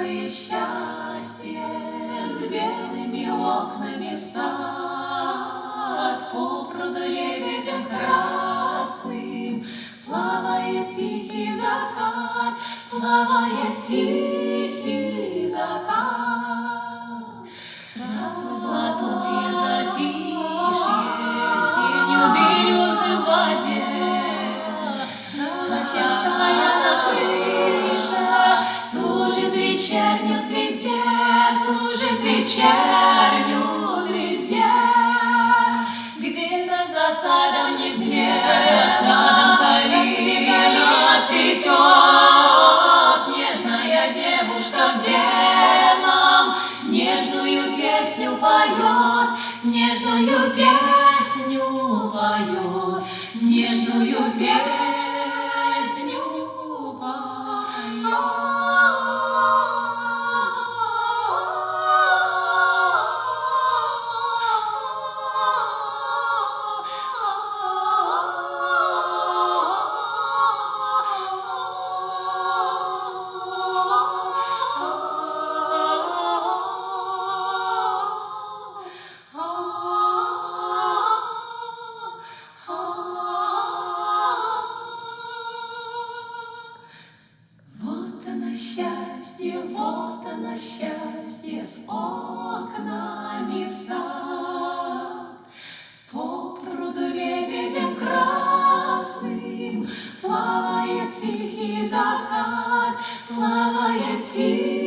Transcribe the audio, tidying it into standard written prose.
новое счастье с белыми окнами в сад, по пруду лебедем красным плавает тихий закат, плавает тихий закат. Здравствуй, золотое затишье, с тенью березы в воде, а частая на крыше служит вечернюю звезде, служит вечернюю звезде. Где-то за садом где-то за садом калина цветет, нежная девушка в белом нежную песню поет, нежную песню поет, нежную песню вот оно счастье с окнами в сад, по пруду лебедем красным плавает тихий закат, плавает тихий